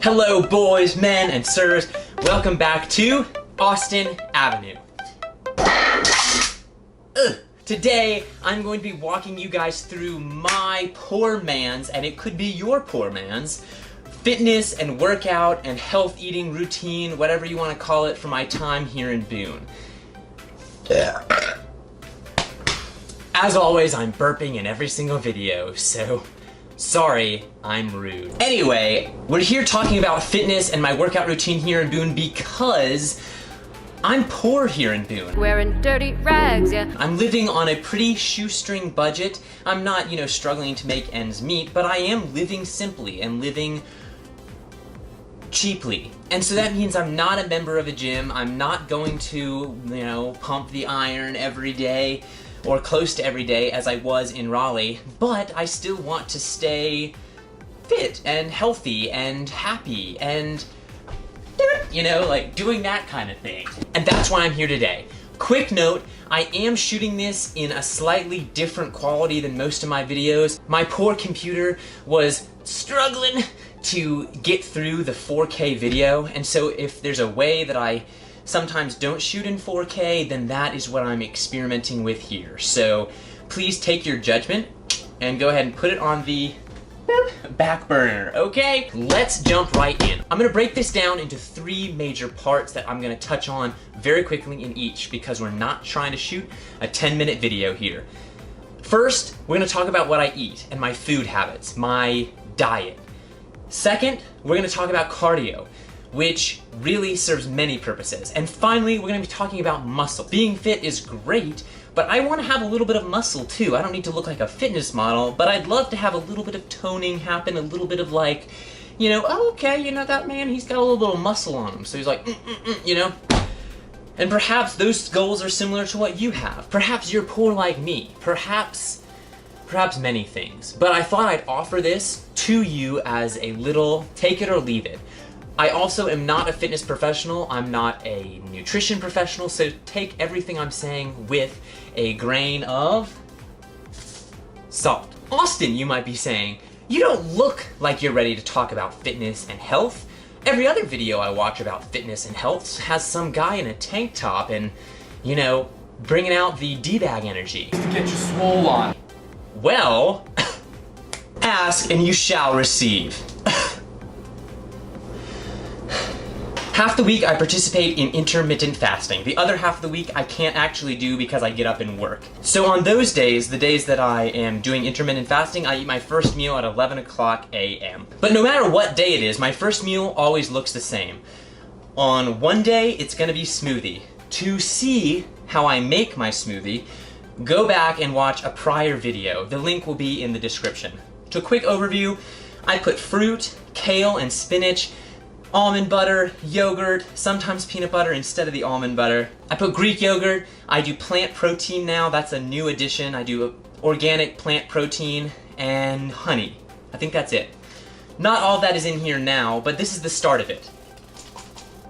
Hello boys, men, and sirs. Welcome back to Austin Avenue. Today, I'm going to be walking you guys through my poor man's, and it could be your poor man's, fitness and workout and health eating routine, whatever you want to call it, for my time here in Boone. As always, I'm burping in every single video, so sorry, I'm rude. Anyway, we're here talking about fitness and my workout routine here in Boone because I'm poor here in Boone. Wearing dirty rags, yeah. I'm living on a pretty shoestring budget. I'm not, struggling to make ends meet, but I am living simply and living cheaply. And so that means I'm not a member of a gym. I'm not going to, pump the iron every day or close to every day as I was in Raleigh, but I still want to stay fit and healthy and happy and, like doing that kind of thing. And that's why I'm here today. Quick note, I am shooting this in a slightly different quality than most of my videos. My poor computer was struggling to get through the 4K video, and so if there's a way that I sometimes don't shoot in 4K, then that is what I'm experimenting with here. So please take your judgment and go ahead and put it on the back burner, okay? Let's jump right in. I'm gonna break this down into 3 major parts that I'm gonna touch on very quickly in each because we're not trying to shoot a 10-minute video here. First, we're gonna talk about what I eat and my food habits, my diet. Second, we're gonna talk about cardio, which really serves many purposes. And finally, we're gonna be talking about muscle. Being fit is great, but I wanna have a little bit of muscle too. I don't need to look like a fitness model, but I'd love to have a little bit of toning happen, a little bit of like, oh, okay, that man, he's got a little bit of muscle on him. So he's like, And perhaps those goals are similar to what you have. Perhaps you're poor like me. Perhaps many things. But I thought I'd offer this to you as a little take it or leave it. I also am not a fitness professional, I'm not a nutrition professional, so take everything I'm saying with a grain of salt. Austin, you might be saying, you don't look like you're ready to talk about fitness and health. Every other video I watch about fitness and health has some guy in a tank top and, bringing out the D-bag energy. To get you swole on. Well, ask and you shall receive. Half the week I participate in intermittent fasting. The other half of the week I can't actually do because I get up and work. So on those days, the days that I am doing intermittent fasting, I eat my first meal at 11 o'clock a.m. But no matter what day it is, my first meal always looks the same. On one day, it's gonna be smoothie. To see how I make my smoothie, go back and watch a prior video. The link will be in the description. To a quick overview, I put fruit, kale, and spinach, almond butter, yogurt, sometimes peanut butter instead of the almond butter. I put Greek yogurt. I do plant protein now. That's a new addition. I do organic plant protein and honey. I think that's it. Not all that is in here now, but this is the start of it.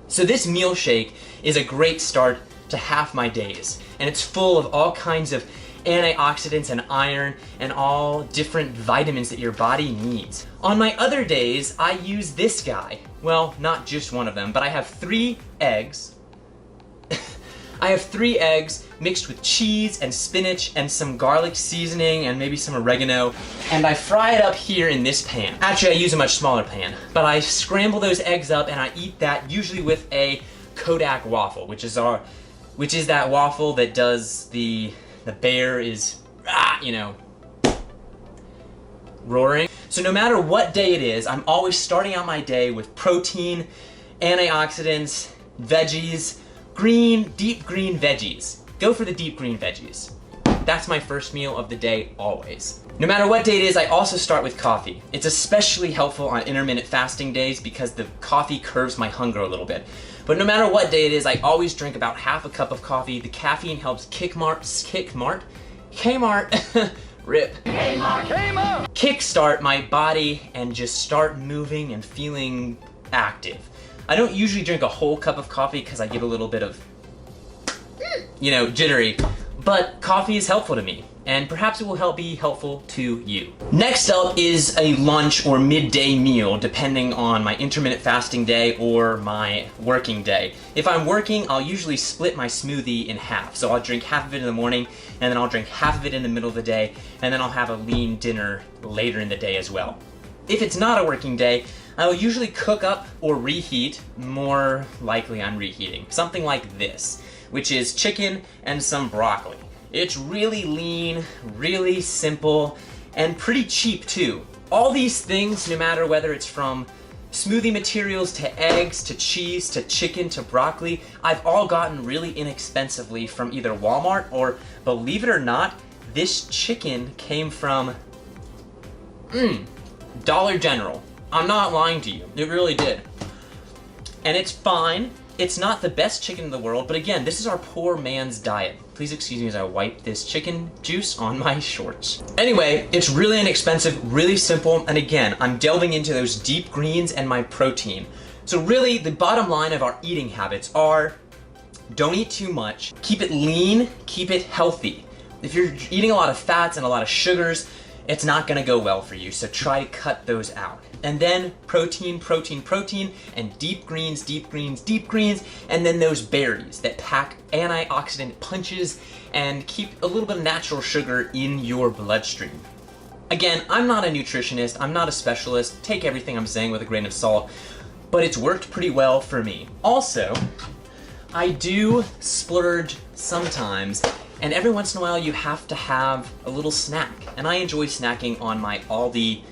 So this meal shake is a great start to half my days, and it's full of all kinds of antioxidants and iron and all different vitamins that your body needs. On my other days, I use this guy. Well, not just one of them, but I have 3 eggs. I have 3 eggs mixed with cheese and spinach and some garlic seasoning and maybe some oregano, and I fry it up here in this pan. Actually, I use a much smaller pan, but I scramble those eggs up and I eat that usually with a Kodak waffle, which is that waffle that does the bear is, roaring. So no matter what day it is, I'm always starting out my day with protein, antioxidants, veggies, deep green veggies. Go for the deep green veggies. That's my first meal of the day, always. No matter what day it is, I also start with coffee. It's especially helpful on intermittent fasting days because the coffee curbs my hunger a little bit. But no matter what day it is, I always drink about half a cup of coffee. The caffeine helps Kmart, rip. Kickstart my body and just start moving and feeling active. I don't usually drink a whole cup of coffee because I get a little bit of, jittery. but coffee is helpful to me, and perhaps it will be helpful to you. Next up is a lunch or midday meal, depending on my intermittent fasting day or my working day. If I'm working, I'll usually split my smoothie in half. So I'll drink half of it in the morning, and then I'll drink half of it in the middle of the day, and then I'll have a lean dinner later in the day as well. If it's not a working day, I will usually cook up or reheat. More likely I'm reheating. Something like this, which is chicken and some broccoli. It's really lean, really simple, and pretty cheap too. All these things, no matter whether it's from smoothie materials to eggs to cheese to chicken to broccoli, I've all gotten really inexpensively from either Walmart or, believe it or not, this chicken came from Dollar General. I'm not lying to you, it really did. And it's fine. It's not the best chicken in the world, but again, this is our poor man's diet. Please excuse me as I wipe this chicken juice on my shorts. Anyway, it's really inexpensive, really simple, and again, I'm delving into those deep greens and my protein. So really, the bottom line of our eating habits are, don't eat too much, keep it lean, keep it healthy. If you're eating a lot of fats and a lot of sugars, it's not gonna go well for you, so try to cut those out. And then protein, protein, protein, and deep greens, deep greens, deep greens, and then those berries that pack antioxidant punches and keep a little bit of natural sugar in your bloodstream. Again, I'm not a nutritionist, I'm not a specialist, take everything I'm saying with a grain of salt, but it's worked pretty well for me. Also, I do splurge sometimes, and every once in a while you have to have a little snack. And I enjoy snacking on my Aldi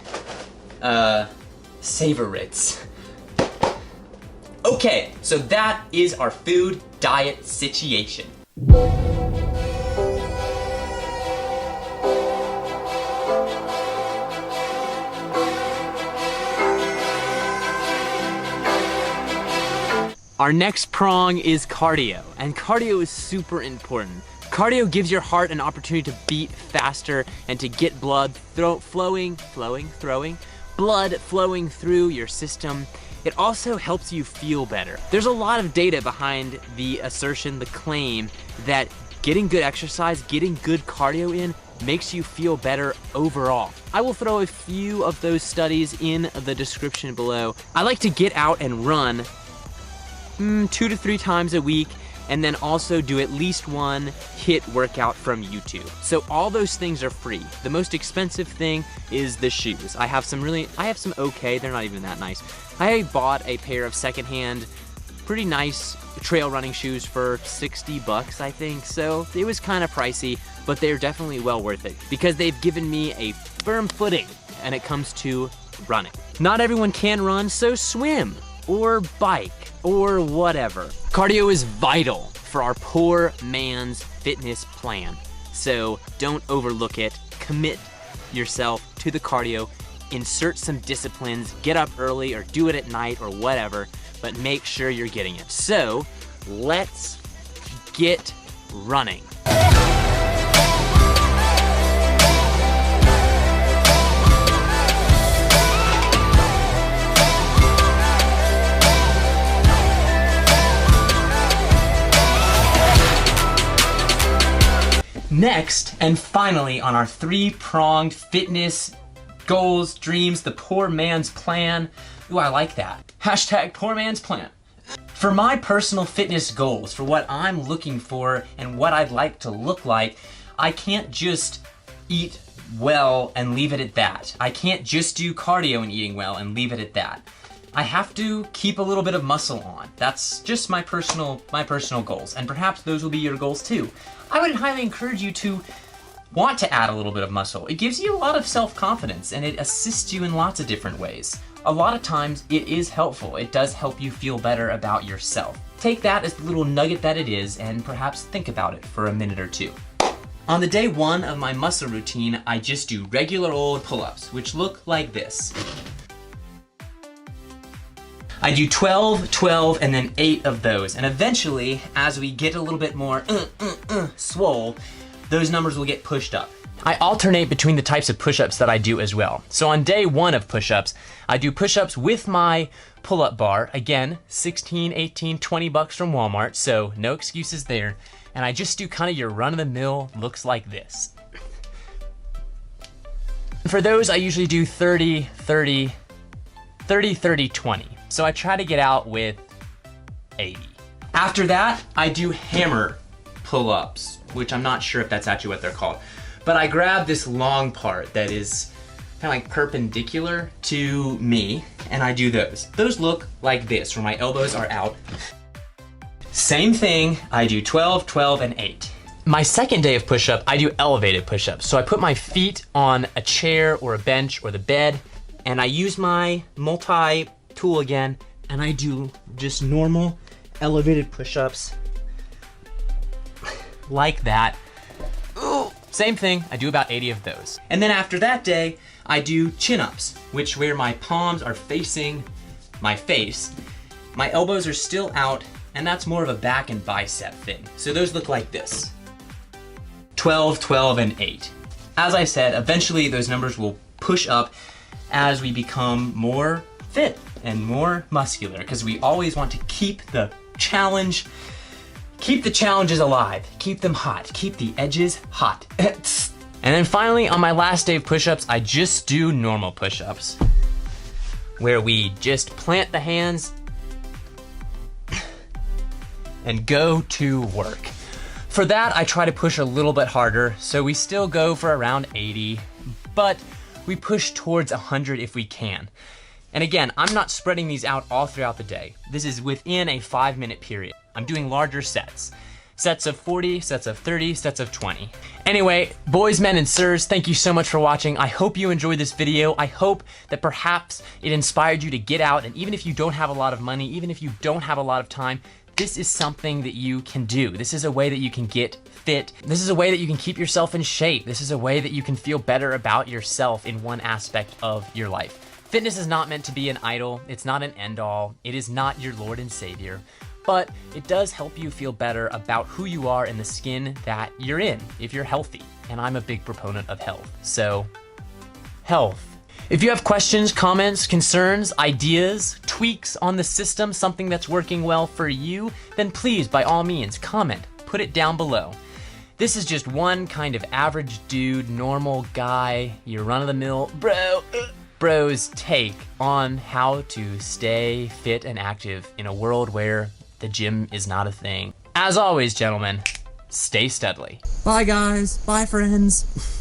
Savorites. Okay, so that is our food diet situation. Our next prong is cardio, and cardio is super important. Cardio gives your heart an opportunity to beat faster and to get blood flowing through your system. It also helps you feel better. There's a lot of data behind the assertion, the claim, that getting good exercise, getting good cardio in, makes you feel better overall. I will throw a few of those studies in the description below. I like to get out and run 2 to 3 times a week, and then also do at least one HIIT workout from YouTube. So all those things are free. The most expensive thing is the shoes. I have some okay, they're not even that nice. I bought a pair of secondhand, pretty nice trail running shoes for $60, I think. So it was kind of pricey, but they're definitely well worth it because they've given me a firm footing when it comes to running. Not everyone can run, so swim or bike or whatever. Cardio is vital for our poor man's fitness plan. So don't overlook it. Commit yourself to the cardio. Insert some disciplines. Get up early or do it at night or whatever, but make sure you're getting it. So let's get running. Next, and finally, on our 3-pronged fitness goals, dreams, the poor man's plan. Ooh, I like that. Hashtag poor man's plan. For my personal fitness goals, for what I'm looking for and what I'd like to look like, I can't just eat well and leave it at that. I can't just do cardio and eating well and leave it at that. I have to keep a little bit of muscle on. That's just my personal goals, and perhaps those will be your goals too. I would highly encourage you to want to add a little bit of muscle. It gives you a lot of self-confidence, and it assists you in lots of different ways. A lot of times it is helpful. It does help you feel better about yourself. Take that as the little nugget that it is, and perhaps think about it for a minute or two. On the day 1 of my muscle routine, I just do regular old pull-ups, which look like this. I do 12, 12, and then 8 of those. And eventually, as we get a little bit more swole, those numbers will get pushed up. I alternate between the types of push-ups that I do as well. So on day 1 of push-ups, I do push-ups with my pull-up bar, again, 16, 18, 20 bucks from Walmart, so no excuses there. And I just do kind of your run-of-the-mill looks like this. For those, I usually do 30, 30, 30, 30, 20. So I try to get out with 80. After that, I do hammer pull-ups, which I'm not sure if that's actually what they're called. But I grab this long part that is kind of like perpendicular to me, and I do those. Those look like this, where my elbows are out. Same thing, I do 12, 12, and 8. My second day of push-up, I do elevated push-ups. So I put my feet on a chair or a bench or the bed, and I use my multi-tool again, and I do just normal elevated push-ups like that. Ooh. Same thing, I do about 80 of those. And then after that day, I do chin-ups, which where my palms are facing my face, my elbows are still out, and that's more of a back and bicep thing. So those look like this. 12, 12, and 8. As I said, eventually those numbers will push up as we become more fit and more muscular, because we always want to keep the challenge, keep the challenges alive, keep them hot, keep the edges hot. And then finally, on my last day of push-ups, I just do normal push-ups, where we just plant the hands and go to work. For that, I try to push a little bit harder, so we still go for around 80, but we push towards 100 if we can. And again, I'm not spreading these out all throughout the day. This is within a 5-minute period. I'm doing larger sets. Sets of 40, sets of 30, sets of 20. Anyway, boys, men, and sirs, thank you so much for watching. I hope you enjoyed this video. I hope that perhaps it inspired you to get out, and even if you don't have a lot of money, even if you don't have a lot of time, this is something that you can do. This is a way that you can get fit. This is a way that you can keep yourself in shape. This is a way that you can feel better about yourself in one aspect of your life. Fitness is not meant to be an idol. It's not an end-all. It is not your Lord and Savior. But it does help you feel better about who you are in the skin that you're in, if you're healthy. And I'm a big proponent of health. So, health. If you have questions, comments, concerns, ideas, tweaks on the system, something that's working well for you, then please, by all means, comment, put it down below. This is just one kind of average dude, normal guy, your run-of-the-mill bro's take on how to stay fit and active in a world where the gym is not a thing. As always, gentlemen, stay studly. Bye guys, bye friends.